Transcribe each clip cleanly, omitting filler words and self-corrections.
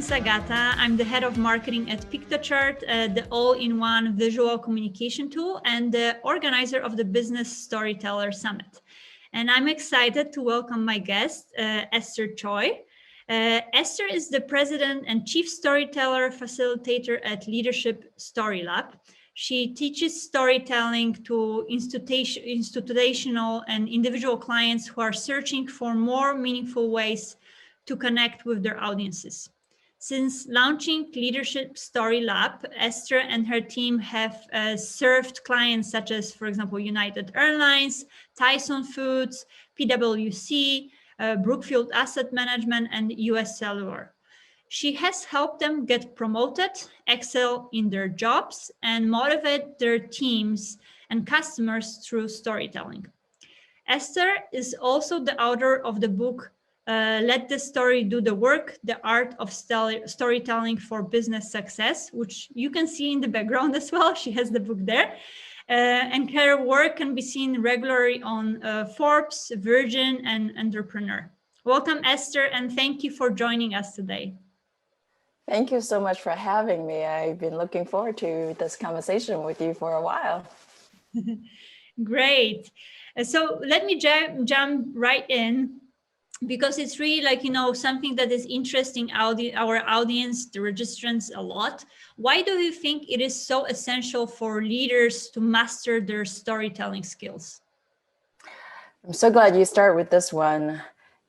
is Agata. I'm the head of marketing at PictoChart, the all-in-one visual communication tool and the organizer of the Business Storyteller Summit. And I'm excited to welcome my guest, Esther Choy. Esther is the president and chief storyteller facilitator at Leadership Story Lab. She teaches storytelling to institutional and individual clients who are searching for more meaningful ways to connect with their audiences. Since launching Leadership Story Lab, Esther and her team have served clients such as, for example, United Airlines, Tyson Foods, PwC, Brookfield Asset Management, and US Cellular. She has helped them get promoted, excel in their jobs, and motivate their teams and customers through storytelling. Esther is also the author of the book, Let the Story Do the Work, The Art of Storytelling for Business Success, which you can see in the background as well. She has the book there. And her work can be seen regularly on Forbes, Virgin, and Entrepreneur. Welcome, Esther, and thank you for joining us today. Thank you so much for having me. I've been looking forward to this conversation with you for a while. Great. So let me jump right in, because it's really like, something that is interesting our audience, the registrants, a lot. Why do you think it is so essential for leaders to master their storytelling skills? I'm so glad you start with this one.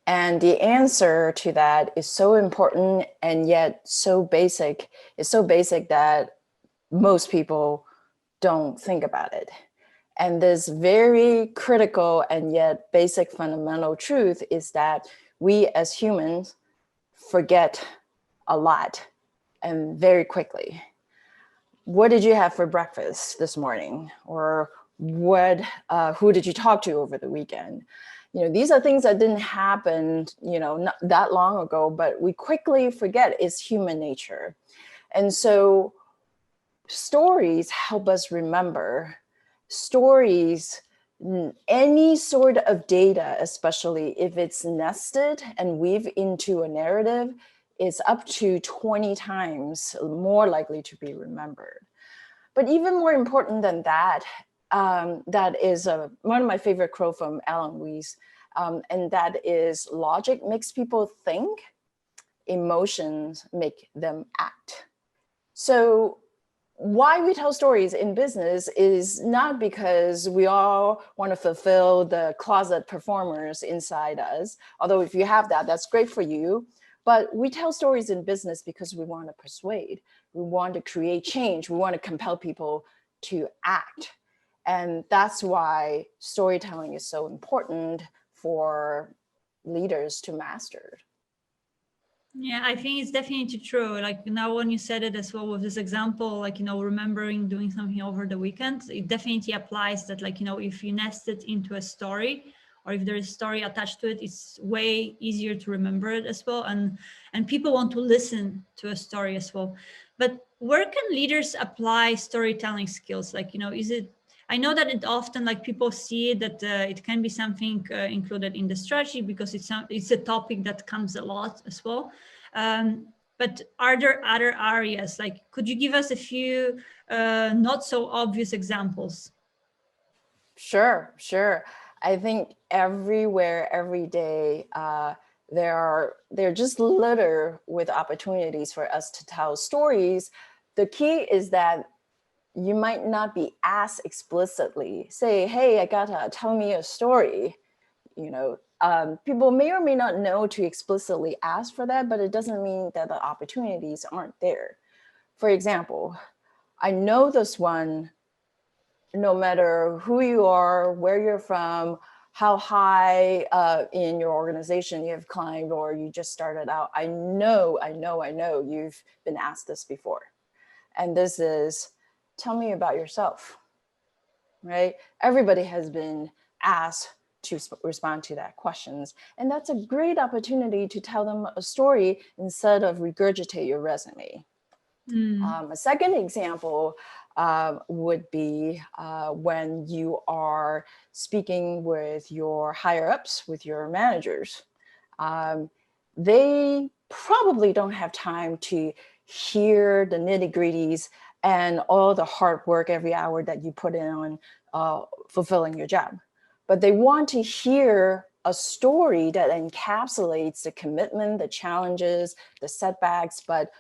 And the answer to that is so important and yet so basic. It's so basic that most people don't think about it. And this very critical and yet basic fundamental truth is that we as humans forget a lot and very quickly. What did you have for breakfast this morning? Or who did you talk to over the weekend? These are things that didn't happen, not that long ago, but we quickly forget. It's human nature. And so stories help us remember. Stories, any sort of data, especially if it's nested and weave into a narrative, is up to 20 times more likely to be remembered. But even more important than that, that is one of my favorite quotes from Alan Weiss, and that is, logic makes people think, emotions make them act. So why we tell stories in business is not because we all want to fulfill the closet performers inside us, although if you have that, that's great for you. But we tell stories in business because we want to persuade, we want to create change, we want to compel people to act. And that's why storytelling is so important for leaders to master. Yeah, I think it's definitely true. Like now when you said it as well with this example, like, remembering doing something over the weekend, it definitely applies that, like, if you nest it into a story, or if there is a story attached to it, it's way easier to remember it as well. And people want to listen to a story as well. But where can leaders apply storytelling skills? Like, is it, I know that it often, like, people see that it can be something included in the strategy because it's a topic that comes a lot as well. But are there other areas? Like, could you give us a few not so obvious examples? Sure. I think everywhere, every day, they're just littered with opportunities for us to tell stories. The key is that you might not be asked explicitly, say, hey, Agata, tell me a story. People may or may not know to explicitly ask for that, but it doesn't mean that the opportunities aren't there. For example, I know this one, no matter who you are, where you're from, how high in your organization you have climbed, or you just started out, I know you've been asked this before. And this is, tell me about yourself, right? Everybody has been asked to respond to that questions. And that's a great opportunity to tell them a story instead of regurgitate your resume. A second example would be when you are speaking with your higher ups, with your managers. They probably don't have time to hear the nitty-gritties and all the hard work every hour that you put in on fulfilling your job. But they want to hear a story that encapsulates the commitment, the challenges, the setbacks, but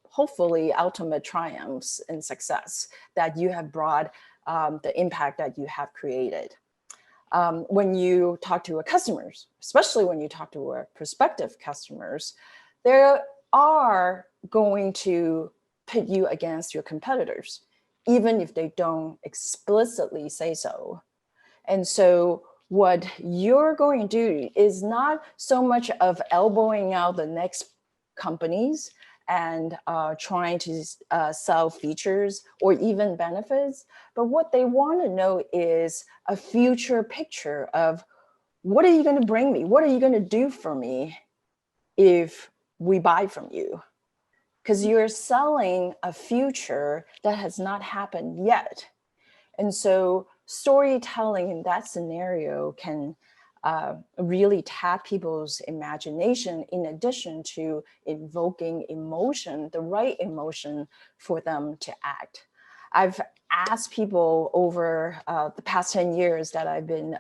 hopefully ultimate triumphs and success that you have brought, the impact that you have created. When you talk to customers, especially when you talk to prospective customers, they are going to pit you against your competitors, even if they don't explicitly say so. And so what you're going to do is not so much of elbowing out the next companies and trying to sell features or even benefits, but what they want to know is a future picture of, what are you going to bring me? What are you going to do for me if we buy from you? Because you're selling a future that has not happened yet. And so storytelling in that scenario can really tap people's imagination, in addition to invoking emotion, the right emotion for them to act. I've asked people over the past 10 years that I've been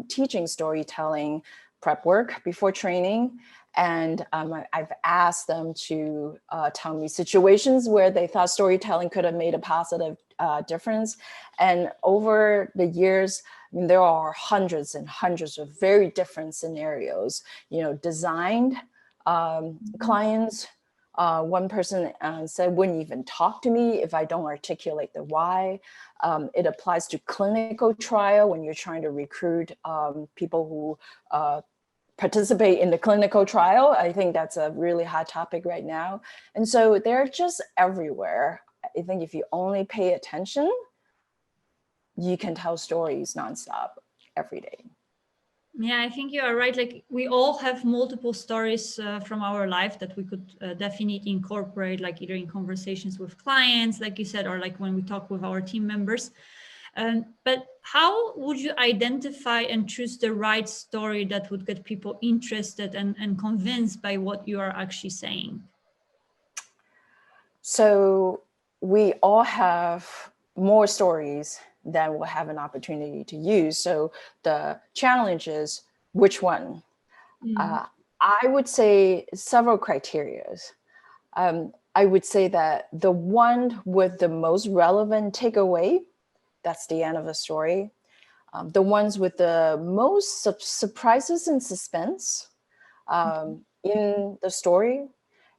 teaching storytelling prep work before training, and I've asked them to tell me situations where they thought storytelling could have made a positive difference. And over the years, I mean, there are hundreds and hundreds of very different scenarios, designed clients. One person said, wouldn't even talk to me if I don't articulate the why. It applies to clinical trial when you're trying to recruit people who participate in the clinical trial. I think that's a really hot topic right now. And so they're just everywhere. I think if you only pay attention, you can tell stories nonstop every day. Yeah, I think you are right. Like, we all have multiple stories from our life that we could definitely incorporate, like either in conversations with clients, like you said, or like when we talk with our team members. But how would you identify and choose the right story that would get people interested and convinced by what you are actually saying? So we all have more stories than we'll have an opportunity to use. So the challenge is, which one? I would say several criteria. I would say that the one with the most relevant takeaway, that's the end of the story. The ones with the most surprises and suspense in the story.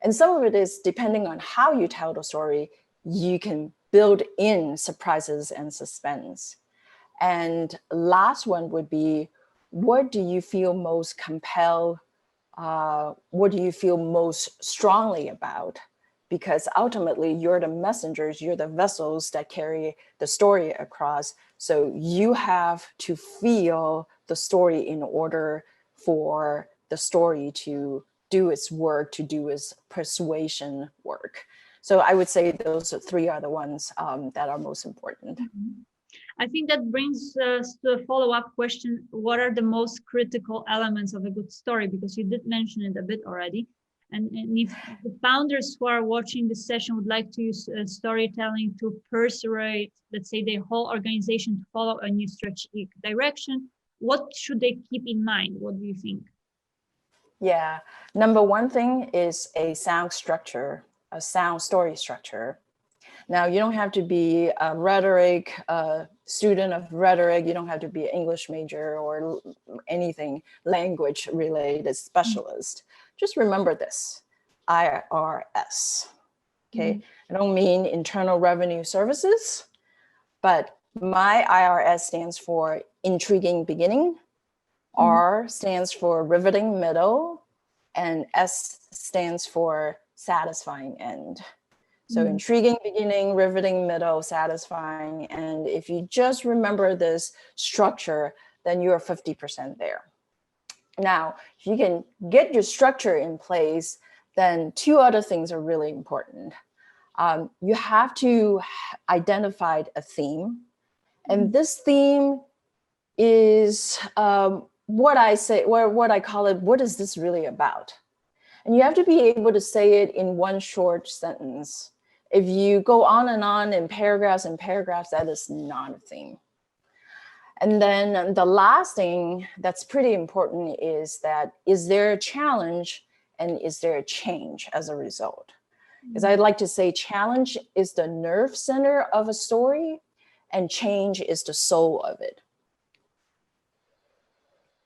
And some of it is depending on how you tell the story, you can build in surprises and suspense. And last one would be, what do you feel most compelled? What do you feel most strongly about? Because ultimately you're the messengers, you're the vessels that carry the story across. So you have to feel the story in order for the story to do its work, to do its persuasion work. So I would say those three are the ones that are most important. I think that brings us to a follow-up question. What are the most critical elements of a good story? Because you did mention it a bit already. And if the founders who are watching this session would like to use storytelling to persuade, let's say, their whole organization to follow a new strategic direction, what should they keep in mind? What do you think? Yeah, number one thing is a sound structure, a sound story structure. Now, you don't have to be a rhetoric, student of rhetoric. You don't have to be an English major or anything language related specialist. Just remember this, IRS, okay? I don't mean Internal Revenue Services, but my IRS stands for intriguing beginning, R stands for riveting middle, and S stands for satisfying end. So intriguing beginning, riveting middle, satisfying. And if you just remember this structure, then you're 50% there. Now, if you can get your structure in place, then two other things are really important. You have to identify a theme. And this theme is what I say, what I call it, what is this really about? And you have to be able to say it in one short sentence. If you go on in paragraphs and paragraphs, that is not a theme. And then the last thing that's pretty important is that, is there a challenge and is there a change as a result? Because I'd like to say challenge is the nerve center of a story and change is the soul of it.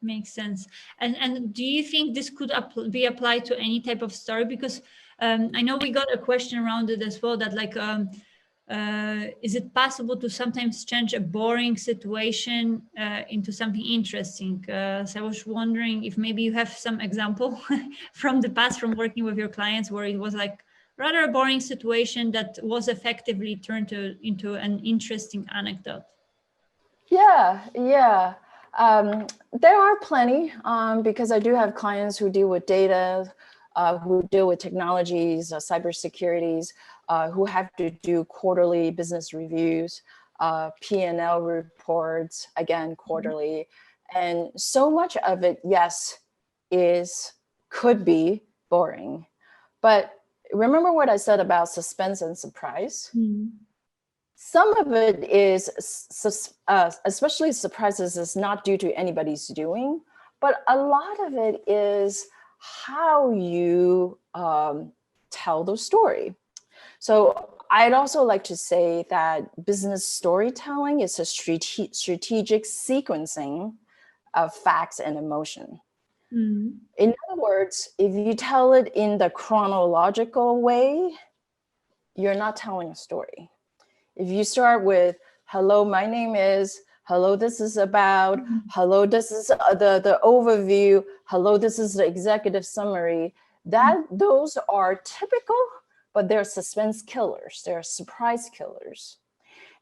Makes sense. And do you think this could be applied to any type of story? Because I know we got a question around it as well, that like, is it possible to sometimes change a boring situation into something interesting? So I was wondering if maybe you have some example from the past, from working with your clients, where it was like rather a boring situation that was effectively turned into an interesting anecdote. Yeah. There are plenty because I do have clients who deal with data, who deal with technologies, cybersecurities, who have to do quarterly business reviews, P&L reports, again, quarterly. And so much of it, yes, could be boring. But remember what I said about suspense and surprise? Some of it is, especially surprises, is not due to anybody's doing, but a lot of it is how you tell the story. So I'd also like to say that business storytelling is a strategic sequencing of facts and emotion. In other words, if you tell it in the chronological way, you're not telling a story. If you start with, hello, my name is, hello, this is about, hello, this is the overview, hello, this is the executive summary, those are typical, but they're suspense killers, they're surprise killers.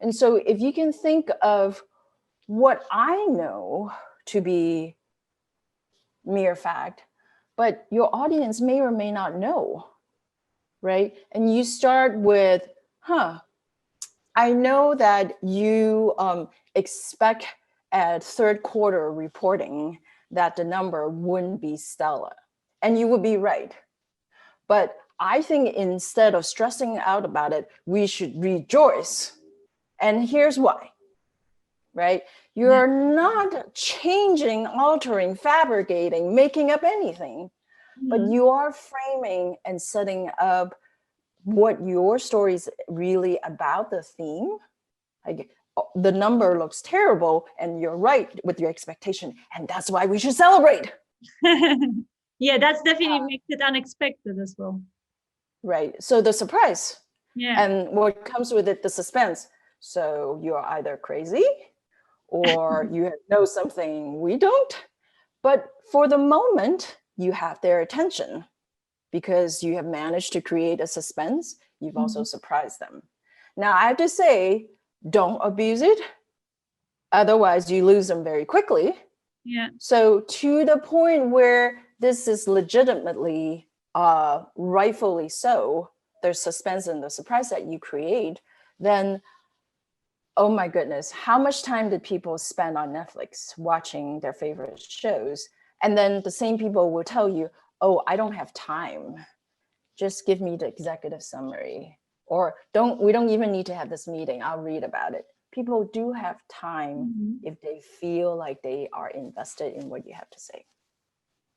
And so if you can think of what I know to be mere fact, but your audience may or may not know, right? And you start with, I know that you expect at third quarter reporting that the number wouldn't be stellar, and you would be right. But I think instead of stressing out about it, we should rejoice. And here's why, right? You're not changing, altering, fabricating, making up anything, but you are framing and setting up what your story is really about, the theme. Like, the number looks terrible and you're right with your expectation, and that's why we should celebrate. Yeah, that's definitely makes it unexpected as well. Right. So the surprise, yeah, and what comes with it, the suspense. So you're either crazy or you know something we don't, but for the moment you have their attention because you have managed to create a suspense. You've also surprised them. Now I have to say, don't abuse it, otherwise you lose them very quickly. Yeah. So to the point where this is legitimately, rightfully so, there's suspense and the surprise that you create, then, oh my goodness, how much time did people spend on Netflix watching their favorite shows? And then the same people will tell you, oh, I don't have time. Just give me the executive summary. Or we don't even need to have this meeting. I'll read about it. People do have time if they feel like they are invested in what you have to say.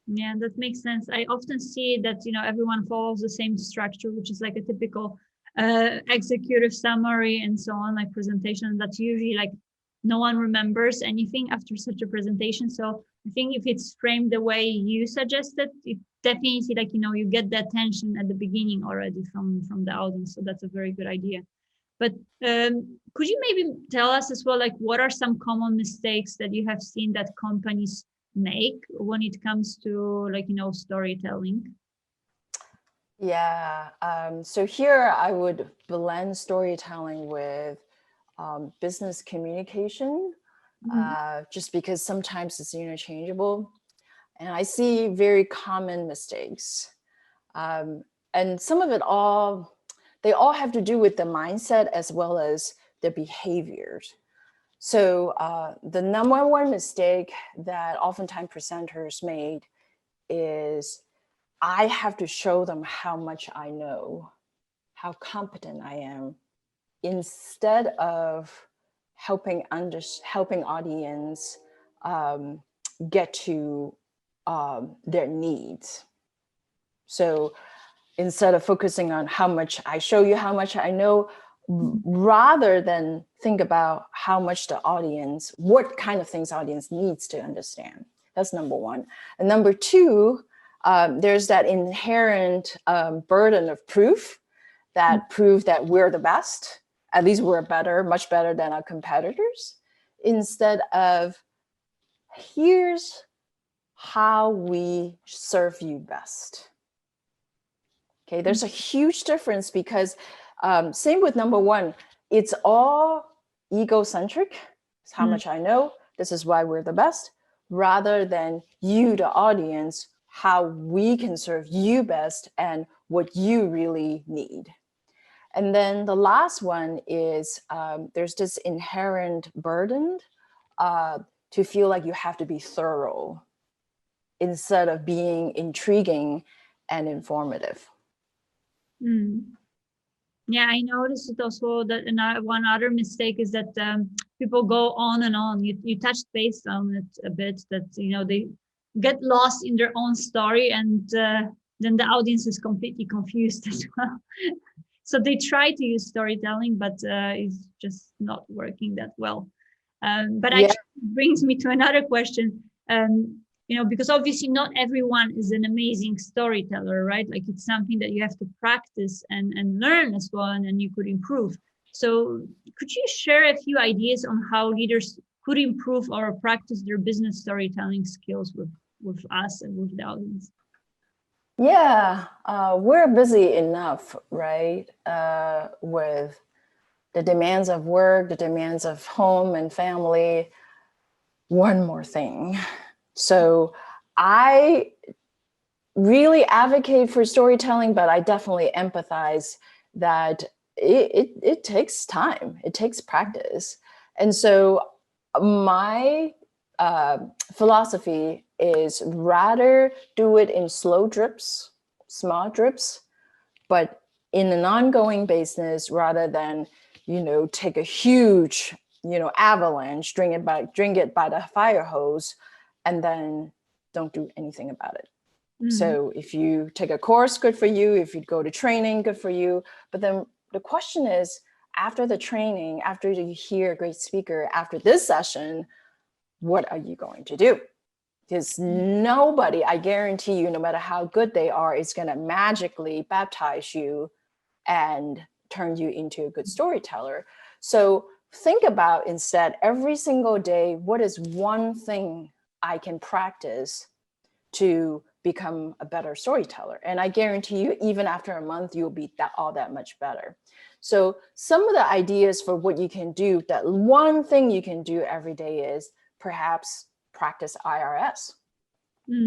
Yeah, that makes sense. I often see that, everyone follows the same structure, which is like a typical executive summary and so on, like presentation. That's usually like no one remembers anything after such a presentation. So I think if it's framed the way you suggested, it definitely like, you get the attention at the beginning already from the audience. So that's a very good idea. But could you maybe tell us as well, like, what are some common mistakes that you have seen that companies make when it comes to, like, storytelling? Yeah. So here I would blend storytelling with business communication, just because sometimes it's interchangeable. And I see very common mistakes. And some of it they all have to do with the mindset as well as the behaviors. So the number one mistake that oftentimes presenters made is I have to show them how much I know, how competent I am, instead of helping audience get to their needs. So instead of focusing on how much I show you, how much I know, rather than think about how much the audience, what kind of things audience needs to understand. That's number one. And number two, there's that inherent burden of proof that prove that we're the best, at least we're better, much better than our competitors, instead of here's how we serve you best. Okay, there's a huge difference because same with number one, it's all egocentric. It's how much I know. This is why we're the best, rather than you, the audience, how we can serve you best and what you really need. And then the last one is there's this inherent burden to feel like you have to be thorough instead of being intriguing and informative. Yeah, I noticed it also that one other mistake is that people go on and on. You touched base on it a bit, that they get lost in their own story, and then the audience is completely confused as well. So they try to use storytelling, but it's just not working that well. But actually brings me to another question. Because obviously not everyone is an amazing storyteller, right? Like it's something that you have to practice and learn as well, and then you could improve. So could you share a few ideas on how leaders could improve or practice their business storytelling skills with us and with the audience? Yeah, we're busy enough, right? With the demands of work, the demands of home and family. One more thing. So I really advocate for storytelling, but I definitely empathize that it takes time, it takes practice. And so my philosophy is rather do it in slow drips, small drips, but in an ongoing basis rather than, take a huge, avalanche, drink it by the fire hose, and then don't do anything about it. So if you take a course, good for you. If you go to training, good for you. But then the question is, after the training, after you hear a great speaker, after this session, what are you going to do? Because nobody, I guarantee you, no matter how good they are, is going to magically baptize you and turn you into a good storyteller. So think about instead, every single day, what is one thing I can practice to become a better storyteller? And I guarantee you, even after a month, you'll be all that much better. So some of the ideas for what you can do, that one thing you can do every day is perhaps practice IRS.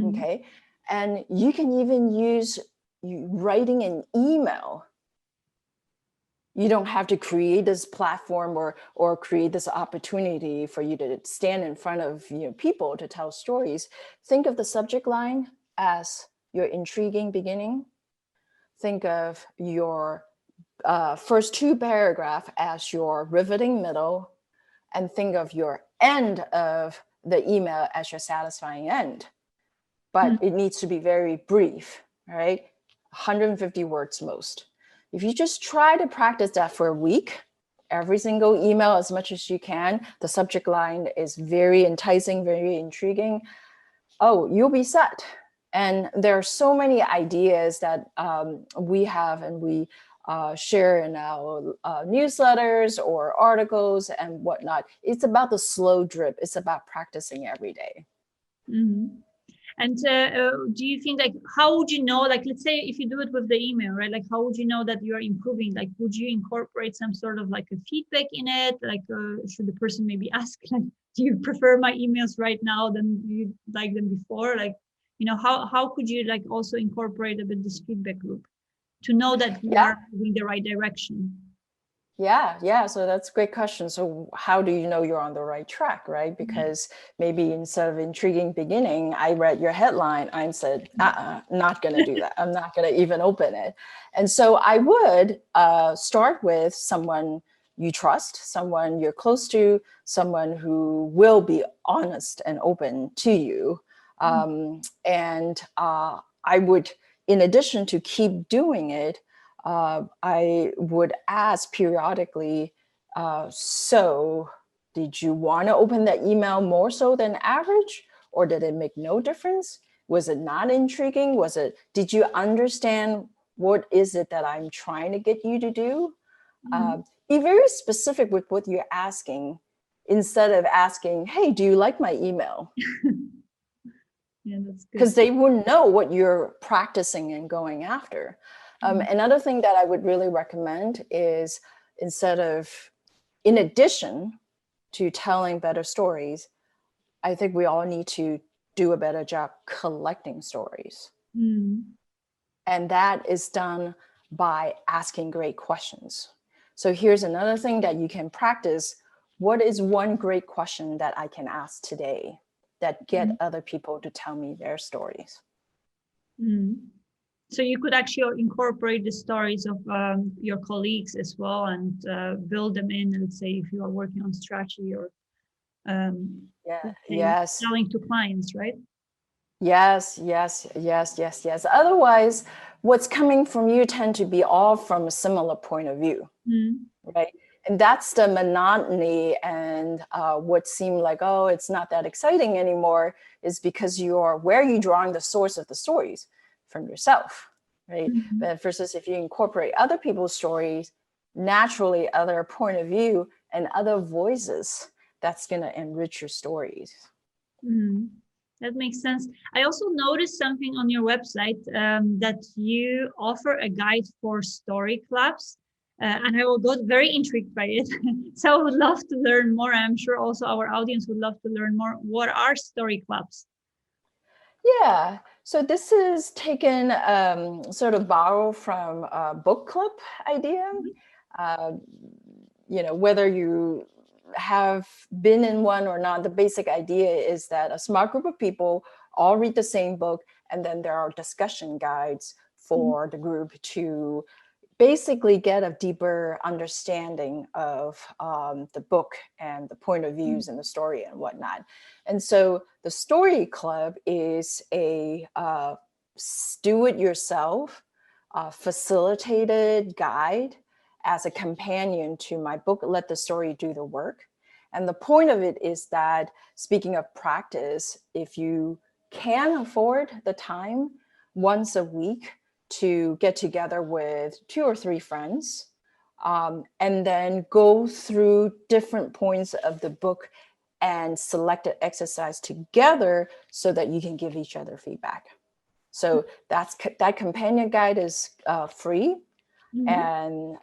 Okay. And you can even use writing an email. You don't have to create this platform or create this opportunity for you to stand in front of people to tell stories. Think of the subject line as your intriguing beginning. Think of your first two paragraphs as your riveting middle, and think of your end of the email as your satisfying end. But it needs to be very brief, right? 150 words most. If you just try to practice that for a week, every single email as much as you can, the subject line is very enticing, very intriguing. Oh, you'll be set. And there are so many ideas that we have and we share in our newsletters or articles and whatnot. It's about the slow drip. It's about practicing every day. And do you think, like, how would you know, like, let's say if you do it with the email, right? Like, how would you know that you're improving? Like, would you incorporate some sort of like a feedback in it? Like, should the person maybe ask, like, do you prefer my emails right now than you like them before? Like, how could you like also incorporate a bit this feedback loop to know that you are moving the right direction? Yeah. So that's a great question. So how do you know you're on the right track, right? Because maybe instead of intriguing beginning, I read your headline, I said, not going to do that. I'm not going to even open it. And so I would start with someone you trust, someone you're close to, someone who will be honest and open to you. I would, in addition to keep doing it, I would ask periodically, so did you want to open that email more so than average, or did it make no difference? Was it not intriguing? Did you understand what is it that I'm trying to get you to do? Be very specific with what you're asking instead of asking, hey, do you like my email? Yeah, that's good. Because they wouldn't know what you're practicing and going after. Another thing that I would really recommend is in addition to telling better stories, I think we all need to do a better job collecting stories. And that is done by asking great questions. So here's another thing that you can practice. What is one great question that I can ask today that get other people to tell me their stories? So you could actually incorporate the stories of your colleagues as well and build them in, let's say, if you are working on strategy or selling to clients, right? Yes. Otherwise, what's coming from you tend to be all from a similar point of view, right? And that's the monotony and what seemed like, oh, it's not that exciting anymore is because where are you drawing the source of the stories? From yourself, right? But versus if you incorporate other people's stories, naturally other point of view and other voices, that's going to enrich your stories. That makes sense. I also noticed something on your website that you offer a guide for story clubs. And I got very intrigued by it. So I would love to learn more. I'm sure also our audience would love to learn more. What are story clubs? Yeah, so this is taken sort of borrow from a book club idea. Whether you have been in one or not, the basic idea is that a small group of people all read the same book, and then there are discussion guides for the group to basically get a deeper understanding of the book and the point of views and the story and whatnot. And so the story club is a do-it-yourself facilitated guide as a companion to my book, Let the Story Do the Work. And the point of it is that, speaking of practice, if you can afford the time once a week to get together with 2 or 3 friends and then go through different points of the book and select an exercise together so that you can give each other feedback. So that companion guide is free. And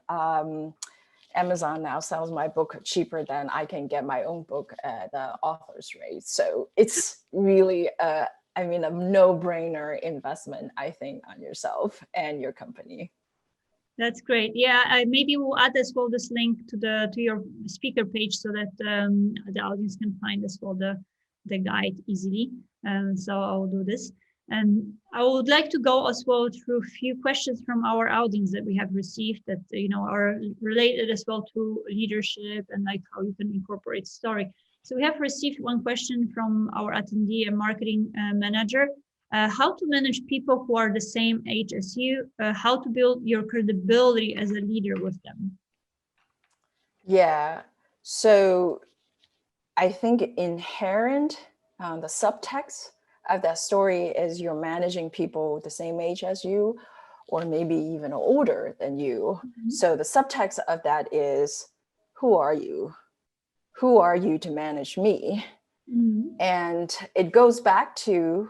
Amazon now sells my book cheaper than I can get my own book at the author's rate. So it's really a no-brainer investment, I think, on yourself and your company. That's great. Yeah, maybe we'll add as well this link to your speaker page so that the audience can find as well the guide easily. So I'll do this. And I would like to go as well through a few questions from our audience that we have received that are related as well to leadership and like how you can incorporate story. So we have received one question from our attendee, a marketing manager. How to manage people who are the same age as you, how to build your credibility as a leader with them. Yeah, so I think inherent, the subtext of that story is you're managing people the same age as you, or maybe even older than you. So the subtext of that is, who are you? Who are you to manage me? And it goes back to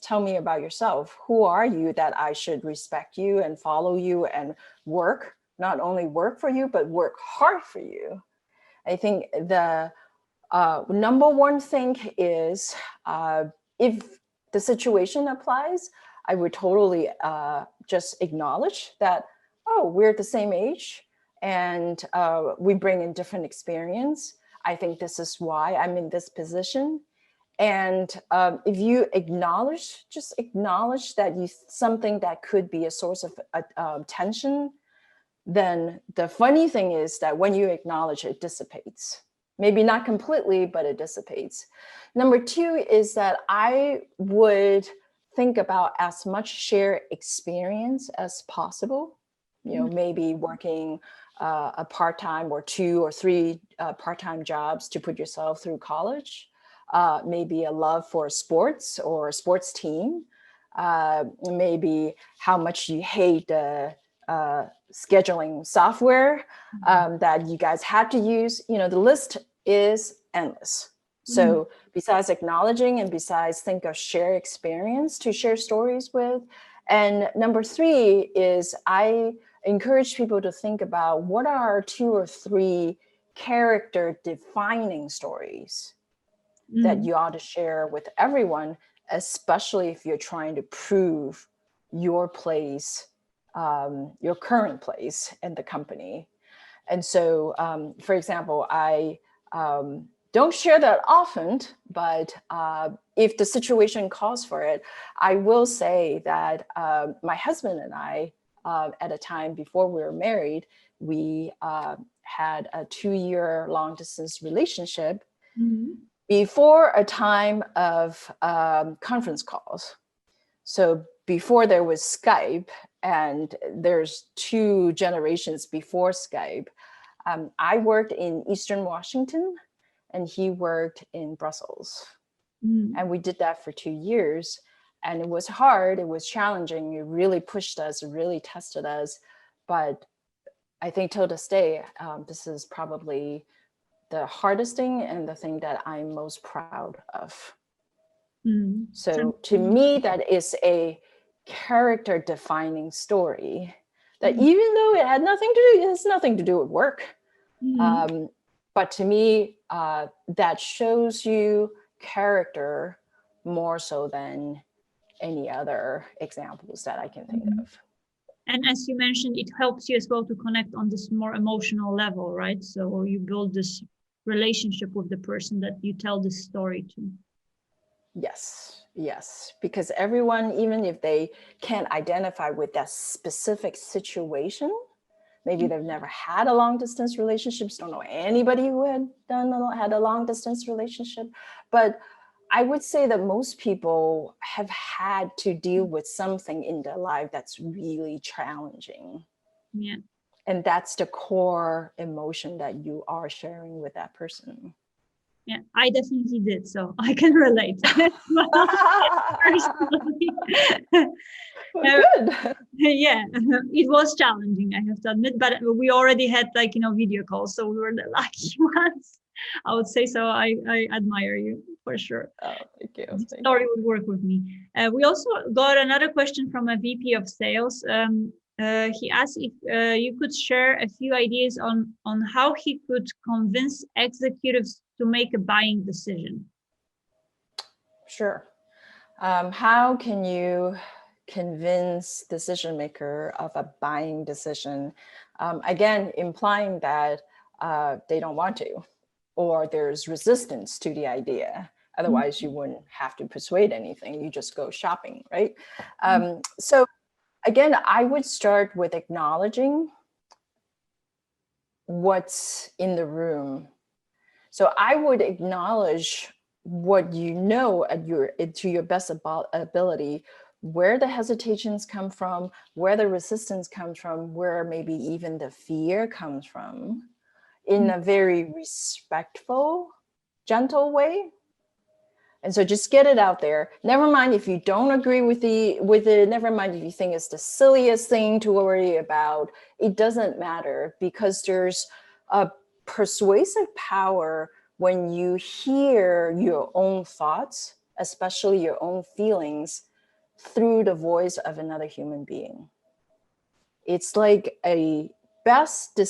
tell me about yourself. Who are you that I should respect you and follow you and not only work for you, but work hard for you? I think the number one thing is if the situation applies, I would totally just acknowledge that, oh, we're the same age and we bring in different experience. I think this is why I'm in this position. And if you just acknowledge that something that could be a source of tension, then the funny thing is that when you acknowledge it, dissipates. Maybe not completely, but it dissipates. Number two is that I would think about as much shared experience as possible. Maybe working a part-time or 2 or 3 part-time jobs to put yourself through college. Maybe a love for sports or a sports team. Maybe how much you hate scheduling software that you guys had to use. The list is endless. So besides acknowledging and besides think of shared experience to share stories with. And number 3 is I encourage people to think about what are 2 or 3 character defining stories that you ought to share with everyone, especially if you're trying to prove your place, your current place in the company. And so, for example, I don't share that often, but if the situation calls for it, I will say that my husband and I, at a time before we were married, we had a 2-year long distance relationship before a time of conference calls. So before there was Skype, and there's 2 generations before Skype, I worked in Eastern Washington and he worked in Brussels. And we did that for 2 years. And it was hard, it was challenging, it really pushed us, it really tested us. But I think till this day, this is probably the hardest thing and the thing that I'm most proud of. So to me, that is a character defining story that even though it has nothing to do with work. But to me, that shows you character more so than any other examples that I can think of. And as you mentioned, it helps you as well to connect on this more emotional level, right? So you build this relationship with the person that you tell this story to. Yes, because everyone, even if they can't identify with that specific situation, maybe they've never had a long distance relationship, don't know anybody who had a long distance relationship. But I would say that most people have had to deal with something in their life that's really challenging. Yeah. And that's the core emotion that you are sharing with that person. Yeah, I definitely did. So I can relate. Good. Yeah, it was challenging, I have to admit, but we already had video calls, so we were the lucky ones, I would say. So I admire you for sure. Oh, thank you. The story would work with me. We also got another question from a VP of sales. He asked if you could share a few ideas on how he could convince executives to make a buying decision. Sure. How can you convince decision maker of a buying decision? Again, implying that they don't want to, or there's resistance to the idea. Otherwise, you wouldn't have to persuade anything. You just go shopping, right? So again, I would start with acknowledging what's in the room. So I would acknowledge what you know to your best ability, where the hesitations come from, where the resistance comes from, where maybe even the fear comes from, in a very respectful, gentle way. And so just get it out there. Never mind if you don't agree with it. Never mind if you think it's the silliest thing to worry about. It doesn't matter, because there's a persuasive power when you hear your own thoughts, especially your own feelings, through the voice of another human being. It's like a best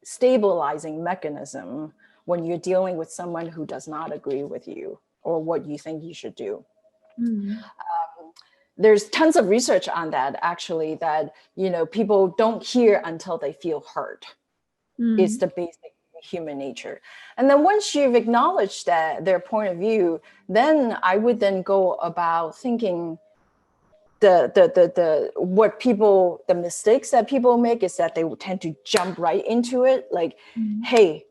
stabilizing mechanism when you're dealing with someone who does not agree with you or what you think you should do. there's tons of research on that, actually, that, people don't hear until they feel heard. It's the basic human nature. And then once you've acknowledged that their point of view, then I would then go about thinking the mistakes that people make is that they would tend to jump right into it. Like, hey,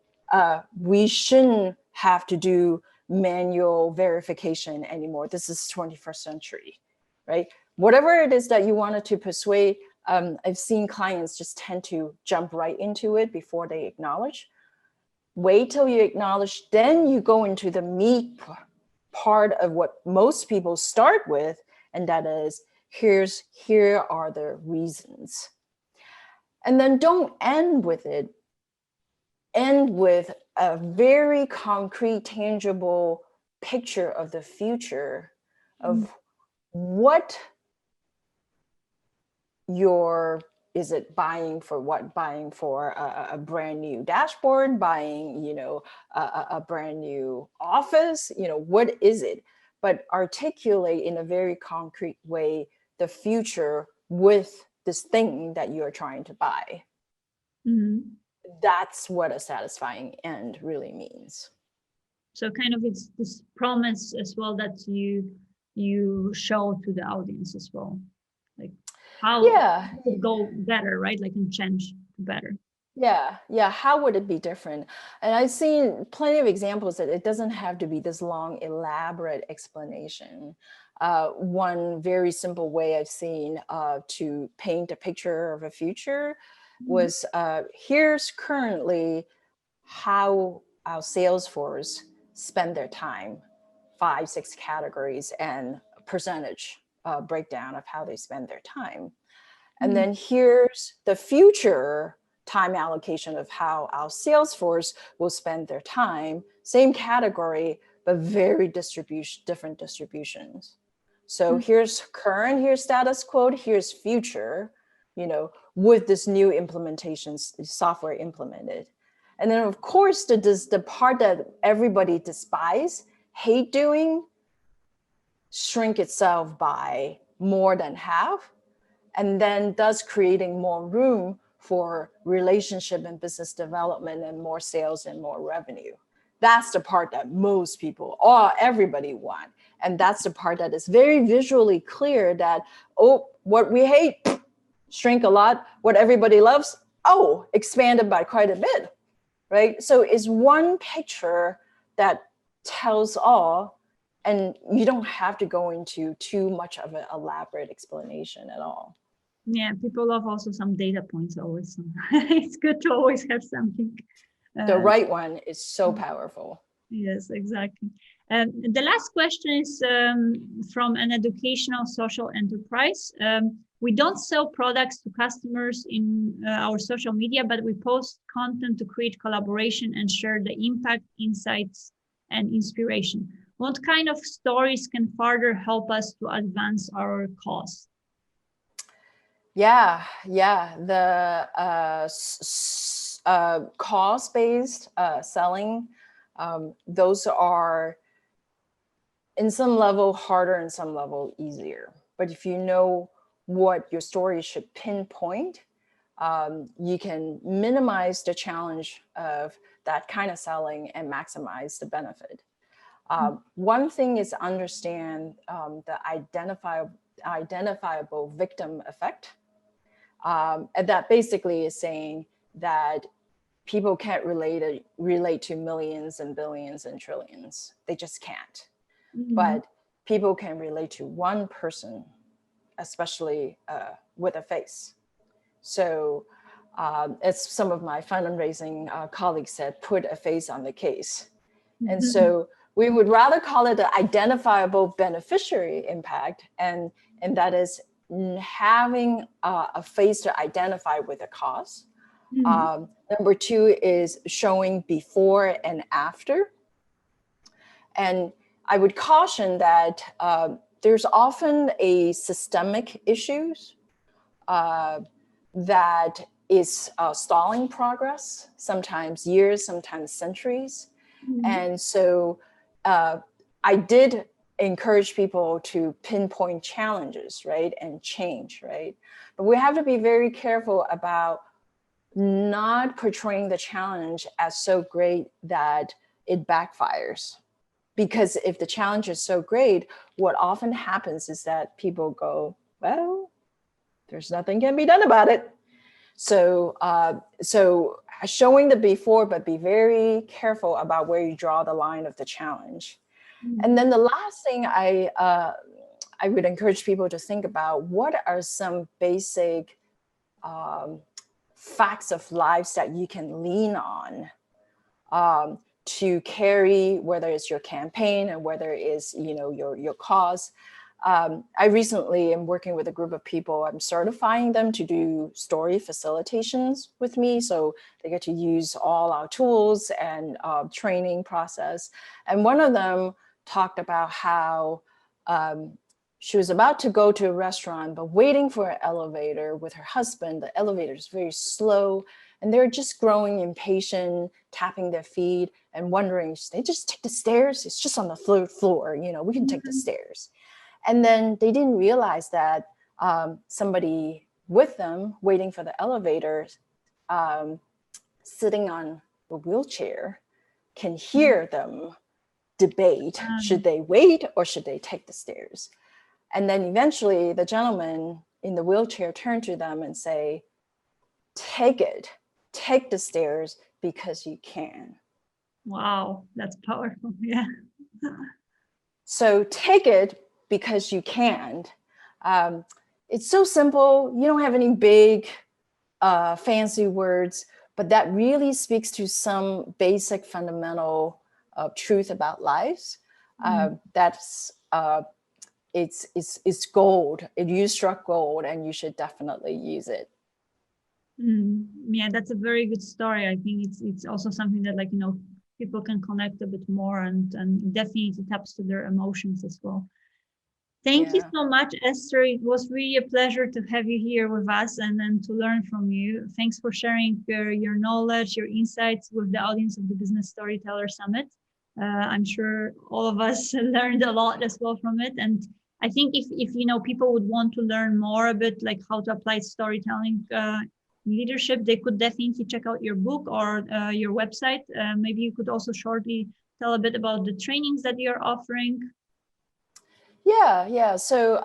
we shouldn't have to do manual verification anymore. This is 21st century, right? Whatever it is that you wanted to persuade, I've seen clients just tend to jump right into it before they acknowledge. Wait till you acknowledge, then you go into the meat part of what most people start with, and that is, here are the reasons. And then don't end with it. End with a very concrete, tangible picture of the future of what is it buying for what? Buying for a brand new dashboard, buying, a brand new office, what is it? But articulate in a very concrete way the future with this thing that you're trying to buy. That's what a satisfying end really means. So kind of it's this promise as well that you show to the audience as well, like how it could go better, right? Like and change better. Yeah. How would it be different? And I've seen plenty of examples that it doesn't have to be this long, elaborate explanation. One very simple way I've seen to paint a picture of a future was here's currently how our sales force spend their time, 5-6 categories and percentage breakdown of how they spend their time. And then here's the future time allocation of how our sales force will spend their time, same category, but very different distributions. So here's current, here's status quo, here's future, with this new implementations, software implemented. And then of course, the part that everybody hate doing, shrink itself by more than half, and then thus creating more room for relationship and business development and more sales and more revenue. That's the part that most people or everybody want. And that's the part that is very visually clear that, what we hate, shrink a lot. What everybody loves, expanded by quite a bit, right? So it's one picture that tells all, and you don't have to go into too much of an elaborate explanation at all. Yeah, people love also some data points always. It's good to always have something. The right one is so powerful. Yes, exactly. The last question is from an educational social enterprise. We don't sell products to customers in our social media, but we post content to create collaboration and share the impact, insights, and inspiration. What kind of stories can further help us to advance our cause? Yeah. The cause-based selling, those are in some level harder and some level easier. But if you know what your story should pinpoint, you can minimize the challenge of that kind of selling and maximize the benefit. One thing is understand the identifiable victim effect. And that basically is saying that people can't relate to millions and billions and trillions. They just can't. But people can relate to one person, especially with a face. So as some of my fundraising colleagues said, put a face on the case. And so we would rather call it the identifiable beneficiary impact, and that is having a face to identify with a cause. Number 2 is showing before and after. And I would caution that there's often a systemic issues that is stalling progress, sometimes years, sometimes centuries. And so I did encourage people to pinpoint challenges, right? And change, right? But we have to be very careful about not portraying the challenge as so great that it backfires. Because if the challenge is so great, what often happens is that people go, well, there's nothing can be done about it. So, so showing the before, but be very careful about where you draw the line of the challenge. And then the last thing I would encourage people to think about, what are some basic facts of life that you can lean on to carry, whether it's your campaign and whether it's, you know, your cause. I recently am working with a group of people. I'm certifying them to do story facilitations with me. So they get to use all our tools and training process. And one of them talked about how she was about to go to a restaurant, but waiting for an elevator with her husband. The elevator is very slow and they're just growing impatient, tapping their feet and wondering, should they just take the stairs? It's just on the third floor, you know, we can take the stairs. And then they didn't realize that somebody with them waiting for the elevator, sitting on a wheelchair, can hear them debate, should they wait or should they take the stairs? And then eventually the gentleman in the wheelchair turned to them and say, take it, take the stairs because you can. Wow, that's powerful. Yeah. So take it because you can. It's so simple. You don't have any big fancy words, but that really speaks to some basic fundamental truth about life. That's it's gold. You struck gold, and you should definitely use it. Yeah, that's a very good story. I think it's also something that, like, you know, people can connect a bit more, and definitely taps to their emotions as well. Thank you so much, Esther. It was really a pleasure to have you here with us and then to learn from you. Thanks for sharing your knowledge, your insights with the audience of the Business Storyteller Summit. I'm sure all of us learned a lot as well from it. And I think if you know, people would want to learn more a bit like how to apply storytelling leadership, they could definitely check out your book or your website. Maybe you could also shortly tell a bit about the trainings that you're offering. Yeah. So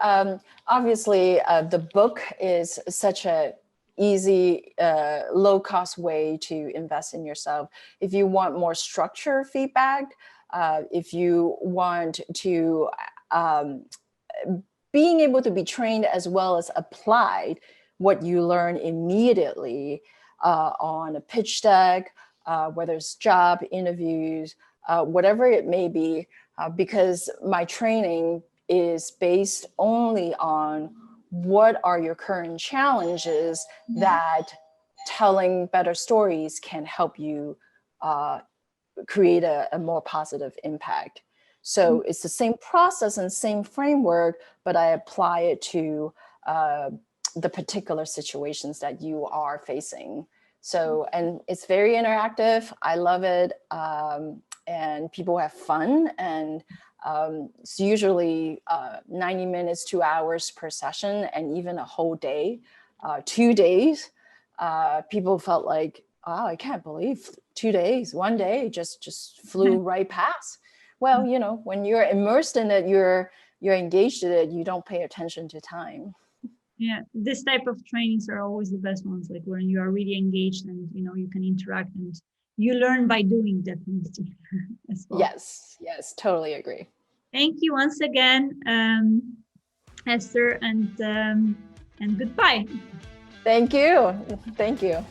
obviously, the book is such a easy, low-cost way to invest in yourself. If you want more structure feedback, if you want to being able to be trained as well as applied what you learn immediately on a pitch deck, whether it's job interviews, whatever it may be, because my training is based only on what are your current challenges that telling better stories can help you create a more positive impact. So it's the same process and same framework, but I apply it to the particular situations that you are facing. So, and it's very interactive. I love it. And people have fun, and it's usually 90 minutes, 2 hours per session, and even a whole day, 2 days. People felt like, oh, I can't believe 2 days, 1 day just flew right past. Well, you know, when you're immersed in it, you're engaged in it, you don't pay attention to time. Yeah, this type of trainings are always the best ones, like when you are really engaged and, you know, you can interact and you learn by doing, definitely. As well. Yes, totally agree. Thank you once again, Esther, and goodbye. Thank you.